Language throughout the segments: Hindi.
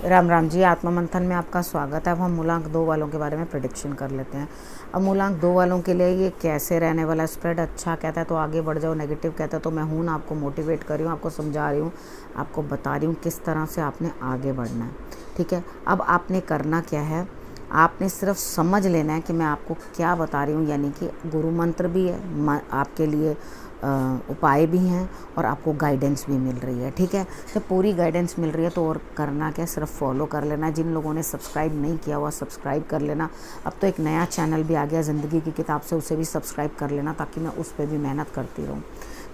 राम राम जी। आत्मा मंथन में आपका स्वागत है। अब हम मूलांक 2 वालों के बारे में प्रेडिक्शन कर लेते हैं। अब मूलांक 2 वालों के लिए ये कैसे रहने वाला। स्प्रेड अच्छा कहता है तो आगे बढ़ जाओ, नेगेटिव कहता है तो मैं हूँ ना, आपको मोटिवेट कर रही हूँ, आपको समझा रही हूँ, आपको बता रही हूँ किस तरह से आपने आगे बढ़ना है। ठीक है, अब आपने करना क्या है, आपने सिर्फ समझ लेना है कि मैं आपको क्या बता रही हूँ। यानी कि गुरु मंत्र भी है आपके लिए, उपाय भी हैं और आपको गाइडेंस भी मिल रही है। ठीक है, जब पूरी गाइडेंस मिल रही है तो और करना क्या, सिर्फ फॉलो कर लेना है। जिन लोगों ने सब्सक्राइब नहीं किया हुआ सब्सक्राइब कर लेना। अब तो एक नया चैनल भी आ गया ज़िंदगी की किताब से, उसे भी सब्सक्राइब कर लेना ताकि मैं उस पर भी मेहनत करती रहूँ।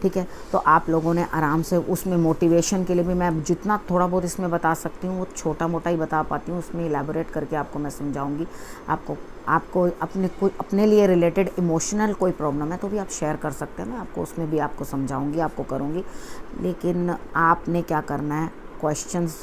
ठीक है, तो आप लोगों ने आराम से उसमें मोटिवेशन के लिए भी मैं जितना थोड़ा बहुत इसमें बता सकती हूँ वो छोटा मोटा ही बता पाती हूँ। उसमें इलेबोरेट करके आपको मैं समझाऊंगी। आपको आपको अपने लिए रिलेटेड इमोशनल कोई प्रॉब्लम है तो भी आप शेयर कर सकते हैं। मैं आपको उसमें भी आपको समझाऊंगी, आपको करूँगी। लेकिन आपने क्या करना है, क्वेश्चंस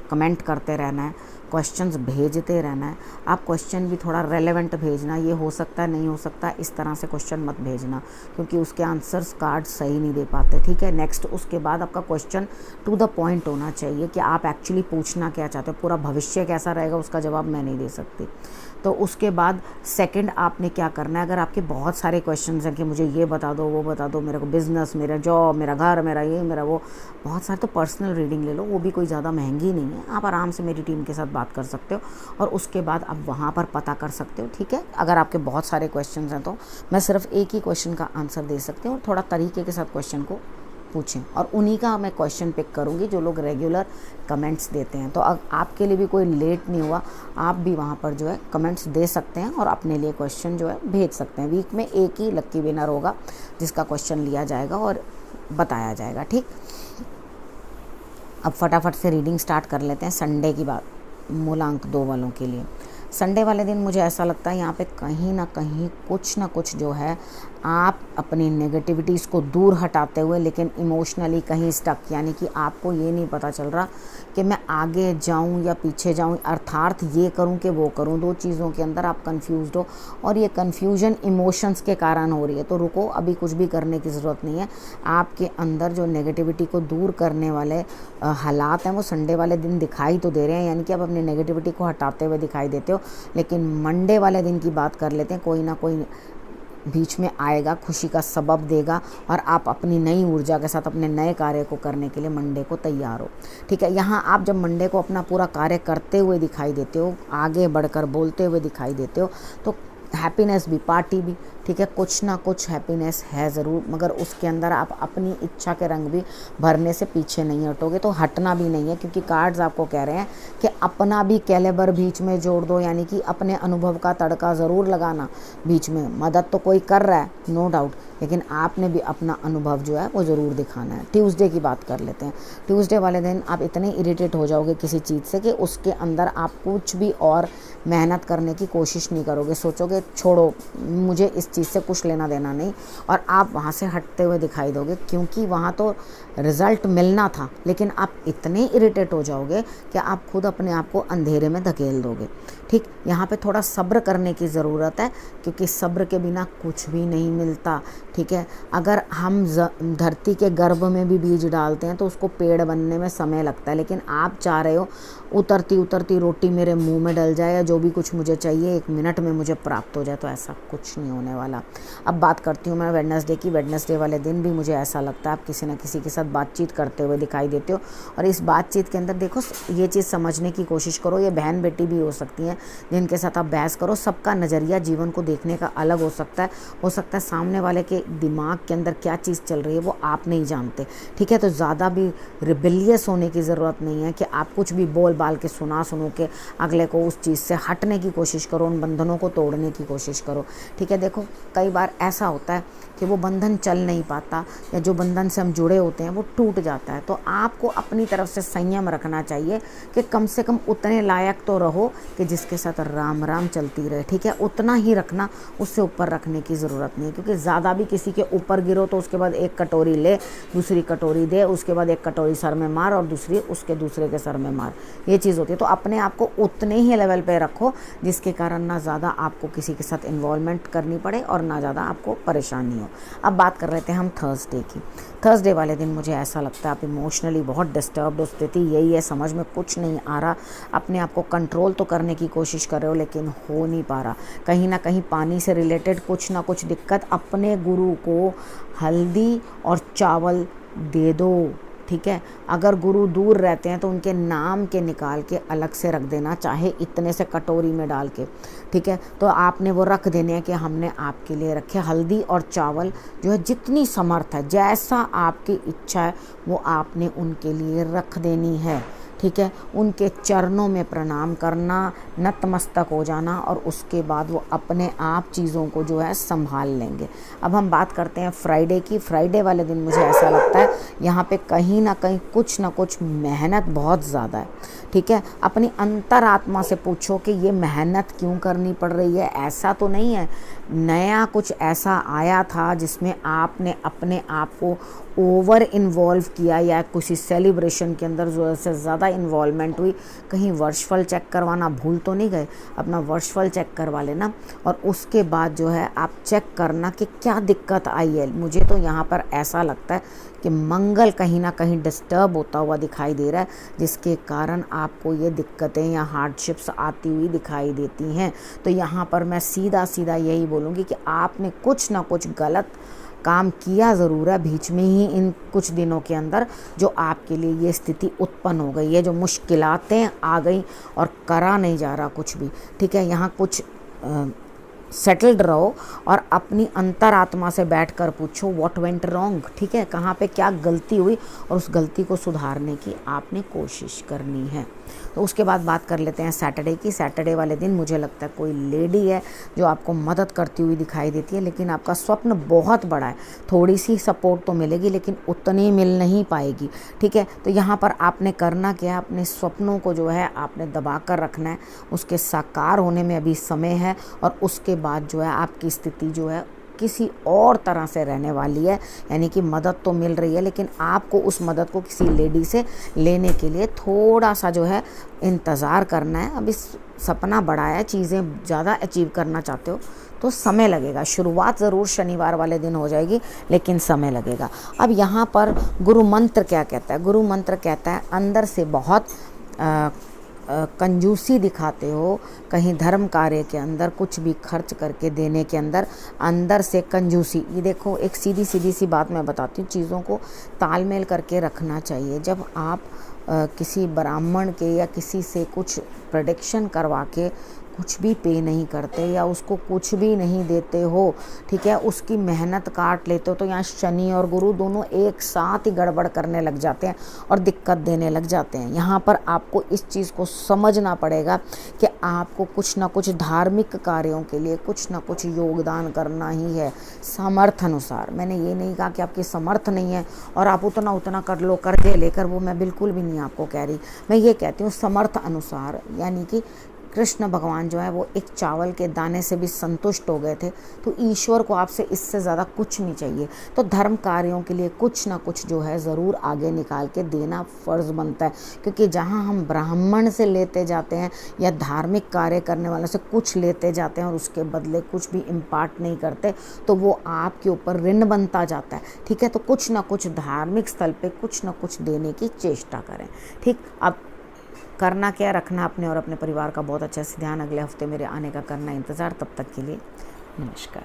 कमेंट करते रहना है, क्वेश्चंस भेजते रहना है। आप क्वेश्चन भी थोड़ा रेलेवेंट भेजना। ये हो सकता है, नहीं हो सकता, इस तरह से क्वेश्चन मत भेजना क्योंकि उसके आंसर्स कार्ड सही नहीं दे पाते। ठीक है, नेक्स्ट उसके बाद आपका क्वेश्चन टू द पॉइंट होना चाहिए कि आप एक्चुअली पूछना क्या चाहते हो। पूरा भविष्य कैसा रहेगा उसका जवाब मैं नहीं दे सकती। तो उसके बाद सेकंड आपने क्या करना है, अगर आपके बहुत सारे क्वेश्चंस हैं कि मुझे ये बता दो, वो बता दो, मेरे को बिज़नेस, मेरा जॉब, मेरा घर, मेरा ये, मेरा वो, बहुत सारे, तो पर्सनल रीडिंग ले लो। वो भी कोई ज़्यादा महंगी नहीं है, आप आराम से मेरी टीम के साथ बात कर सकते हो और उसके बाद आप वहाँ पर पता कर सकते हो। ठीक है, अगर आपके बहुत सारे क्वेश्चंस हैं तो मैं सिर्फ एक ही क्वेश्चन का आंसर दे सकती हूँ और थोड़ा तरीके के साथ क्वेश्चन को पूछें और उन्हीं का मैं क्वेश्चन पिक करूँगी जो लोग रेगुलर कमेंट्स देते हैं। तो आपके लिए भी कोई लेट नहीं हुआ, आप भी वहाँ पर जो है कमेंट्स दे सकते हैं और अपने लिए क्वेश्चन जो है भेज सकते हैं। वीक में एक ही लक्की विनर होगा जिसका क्वेश्चन लिया जाएगा और बताया जाएगा। ठीक, अब फटाफट से रीडिंग स्टार्ट कर लेते हैं संडे की बात। मूलांक 2 वालों के लिए संडे वाले दिन मुझे ऐसा लगता है यहाँ पे कहीं ना कहीं कुछ ना कुछ जो है आप अपनी नेगेटिविटीज़ को दूर हटाते हुए लेकिन इमोशनली कहीं स्टक, यानी कि आपको ये नहीं पता चल रहा कि मैं आगे जाऊँ या पीछे जाऊँ, अर्थात ये करूँ कि वो करूँ। दो चीज़ों के अंदर आप कंफ्यूज्ड हो और ये कंफ्यूजन इमोशंस के कारण हो रही है। तो रुको, अभी कुछ भी करने की ज़रूरत नहीं है। आपके अंदर जो नेगेटिविटी को दूर करने वाले हालात हैं वो संडे वाले दिन दिखाई तो दे रहे हैं, यानी कि आप अपनी नेगेटिविटी को हटाते हुए दिखाई देते हो। लेकिन मंडे वाले दिन की बात कर लेते हैं, कोई ना कोई बीच में आएगा, खुशी का सबब देगा और आप अपनी नई ऊर्जा के साथ अपने नए कार्य को करने के लिए मंडे को तैयार हो। ठीक है, यहाँ आप जब मंडे को अपना पूरा कार्य करते हुए दिखाई देते हो, आगे बढ़कर बोलते हुए दिखाई देते हो, तो हैप्पीनेस भी, पार्टी भी, ठीक है, कुछ ना कुछ हैप्पीनेस है ज़रूर, मगर उसके अंदर आप अपनी इच्छा के रंग भी भरने से पीछे नहीं हटोगे। तो हटना भी नहीं है क्योंकि कार्ड्स आपको कह रहे हैं कि अपना भी कैलेबर बीच में जोड़ दो, यानी कि अपने अनुभव का तड़का ज़रूर लगाना बीच में। मदद तो कोई कर रहा है, नो डाउट, लेकिन आपने भी अपना अनुभव जो है वो ज़रूर दिखाना है। ट्यूसडे की बात कर लेते हैं। ट्यूसडे वाले दिन आप इतने इरिटेट हो जाओगे किसी चीज़ से कि उसके अंदर आप कुछ भी और मेहनत करने की कोशिश नहीं करोगे, सोचोगे छोड़ो मुझे इस चीज़ से कुछ लेना देना नहीं, और आप वहाँ से हटते हुए दिखाई दोगे क्योंकि वहाँ तो रिज़ल्ट मिलना था। लेकिन आप इतने इरिटेट हो जाओगे कि आप खुद अपने आप को अंधेरे में धकेल दोगे। ठीक, यहाँ पे थोड़ा सब्र करने की ज़रूरत है क्योंकि सब्र के बिना कुछ भी नहीं मिलता। ठीक है, अगर हम धरती के गर्भ में भी बीज डालते हैं तो उसको पेड़ बनने में समय लगता है, लेकिन आप चाह रहे हो उतरती उतरती रोटी मेरे मुंह में डल जाए या जो भी कुछ मुझे चाहिए 1 मिनट में मुझे प्राप्त हो जाए, तो ऐसा कुछ नहीं होने वाला। अब बात करती हूँ मैं वेडनेसडे की। वेडनेसडे वाले दिन भी मुझे ऐसा लगता है आप किसी न किसी के साथ बातचीत करते हुए दिखाई देते हो और इस बातचीत के अंदर देखो, ये चीज़ समझने की कोशिश करो, ये बहन बेटी भी हो सकती हैं जिनके साथ आप बहस करो। सबका नज़रिया जीवन को देखने का अलग हो सकता है सामने वाले के दिमाग के अंदर क्या चीज़ चल रही है वो आप नहीं जानते। ठीक है, तो ज़्यादा भी रिबेलियस होने की ज़रूरत नहीं है कि आप कुछ भी बोल बाल के सुनो के अगले को उस चीज़ से हटने की कोशिश करो, उन बंधनों को तोड़ने की कोशिश करो। ठीक है, देखो कई बार ऐसा होता है कि वो बंधन चल नहीं पाता या जो बंधन से हम जुड़े होते हैं वो टूट जाता है। तो आपको अपनी तरफ से संयम रखना चाहिए कि कम से कम उतने लायक तो रहो कि जिसके आपके साथ राम राम चलती रहे, ठीक है। उतना ही रखना, उससे ऊपर रखने की ज़रूरत नहीं है, क्योंकि ज़्यादा भी किसी के ऊपर गिरो तो उसके बाद एक कटोरी ले, दूसरी कटोरी दे, उसके बाद एक कटोरी सर में मार और दूसरी उसके दूसरे के सर में मार, ये चीज़ होती है। तो अपने आप को उतने ही लेवल पे रखो जिसके कारण ना ज़्यादा आपको किसी के साथ इन्वॉल्वमेंट करनी पड़े और ना ज़्यादा आपको परेशानी हो। अब बात कर रहे थे हम थर्सडे की। थर्सडे वाले दिन मुझे ऐसा लगता है आप इमोशनली बहुत डिस्टर्ब्ड हो, स्थिति यही है, समझ में कुछ नहीं आ रहा, अपने आप को कंट्रोल तो करने की कोशिश कर रहे हो लेकिन हो नहीं पा रहा। कहीं ना कहीं पानी से रिलेटेड कुछ ना कुछ दिक्कत। अपने गुरु को हल्दी और चावल दे दो, ठीक है। अगर गुरु दूर रहते हैं तो उनके नाम के निकाल के अलग से रख देना, चाहे इतने से कटोरी में डाल के, ठीक है। तो आपने वो रख देने हैं कि हमने आपके लिए रखे। हल्दी और चावल जो है जितनी समर्थ है, जैसा आपकी इच्छा है वो आपने उनके लिए रख देनी है, ठीक है। उनके चरणों में प्रणाम करना, नतमस्तक हो जाना और उसके बाद वो अपने आप चीज़ों को जो है संभाल लेंगे। अब हम बात करते हैं फ्राइडे की। फ्राइडे वाले दिन मुझे ऐसा लगता है यहाँ पे कहीं ना कहीं कुछ ना कुछ मेहनत बहुत ज़्यादा है, ठीक है। अपनी अंतरात्मा से पूछो कि ये मेहनत क्यों करनी पड़ रही है। ऐसा तो नहीं है नया कुछ ऐसा आया था जिसमें आपने अपने आप को ओवर इन्वॉल्व किया या किसी सेलिब्रेशन के अंदर ज़रूरत से ज़्यादा इन्वॉल्वमेंट हुई। कहीं वर्षफल चेक करवाना भूल तो नहीं गए, अपना वर्षफल चेक करवा लेना और उसके बाद जो है आप चेक करना कि क्या दिक्कत आई है। मुझे तो यहाँ पर ऐसा लगता है कि मंगल कहीं ना कहीं डिस्टर्ब होता हुआ दिखाई दे रहा है, जिसके कारण आपको ये दिक्कतें या हार्डशिप्स आती हुई दिखाई देती हैं। तो यहाँ पर मैं सीधा सीधा यही बोलूँगी कि आपने कुछ ना कुछ गलत काम किया ज़रूर है बीच में ही इन कुछ दिनों के अंदर, जो आपके लिए ये स्थिति उत्पन्न हो गई है, जो मुश्किलातें आ गई और करा नहीं जा रहा कुछ भी, ठीक है। यहाँ कुछ सेटल्ड रहो और अपनी अंतरात्मा से बैठकर पूछो व्हाट वेंट रॉन्ग, ठीक है। कहाँ पे क्या गलती हुई और उस गलती को सुधारने की आपने कोशिश करनी है। तो उसके बाद बात कर लेते हैं सैटरडे की। सैटरडे वाले दिन मुझे लगता है कोई लेडी है जो आपको मदद करती हुई दिखाई देती है, लेकिन आपका स्वप्न बहुत बड़ा है। थोड़ी सी सपोर्ट तो मिलेगी लेकिन उतनी मिल नहीं पाएगी, ठीक है। तो यहाँ पर आपने करना क्या, अपने स्वप्नों को जो है आपने दबा कर रखना है। उसके साकार होने में अभी समय है और उसके बाद जो है आपकी स्थिति जो है किसी और तरह से रहने वाली है। यानी कि मदद तो मिल रही है लेकिन आपको उस मदद को किसी लेडी से लेने के लिए थोड़ा सा जो है इंतज़ार करना है। अभी सपना बड़ा है, चीज़ें ज़्यादा अचीव करना चाहते हो तो समय लगेगा। शुरुआत ज़रूर शनिवार वाले दिन हो जाएगी लेकिन समय लगेगा। अब यहाँ पर गुरु मंत्र क्या कहता है? गुरु मंत्र कहता है अंदर से बहुत कंजूसी दिखाते हो, कहीं धर्म कार्य के अंदर कुछ भी खर्च करके देने के अंदर से कंजूसी। ये देखो एक सीधी सी बात मैं बताती हूँ, चीज़ों को तालमेल करके रखना चाहिए। जब आप किसी ब्राह्मण के या किसी से कुछ प्रेडिक्शन करवा के कुछ भी पे नहीं करते या उसको कुछ भी नहीं देते हो, ठीक है, उसकी मेहनत काट लेते हो, तो यहाँ शनि और गुरु दोनों एक साथ ही गड़बड़ करने लग जाते हैं और दिक्कत देने लग जाते हैं। यहाँ पर आपको इस चीज़ को समझना पड़ेगा कि आपको कुछ ना कुछ धार्मिक कार्यों के लिए कुछ ना कुछ योगदान करना ही है समर्थ अनुसार। मैंने ये नहीं कहा कि आपकी समर्थ नहीं है और आप उतना कर लो कर्जे लेकर, वो मैं बिल्कुल भी नहीं आपको कह रही। मैं ये कहती हूँ समर्थ अनुसार, यानी कि कृष्ण भगवान जो है वो एक चावल के दाने से भी संतुष्ट हो गए थे, तो ईश्वर को आपसे इससे ज़्यादा कुछ नहीं चाहिए। तो धर्म कार्यों के लिए कुछ ना कुछ जो है ज़रूर आगे निकाल के देना फ़र्ज़ बनता है, क्योंकि जहाँ हम ब्राह्मण से लेते जाते हैं या धार्मिक कार्य करने वालों से कुछ लेते जाते हैं और उसके बदले कुछ भी इम्पार्ट नहीं करते, तो वो आपके ऊपर ऋण बनता जाता है, ठीक है। तो कुछ ना कुछ धार्मिक स्थल पर कुछ ना कुछ देने की चेष्टा करें, ठीक। अब करना क्या, रखना अपने और अपने परिवार का बहुत अच्छा से ध्यान। अगले हफ्ते मेरे आने का करना इंतज़ार। तब तक के लिए नमस्कार।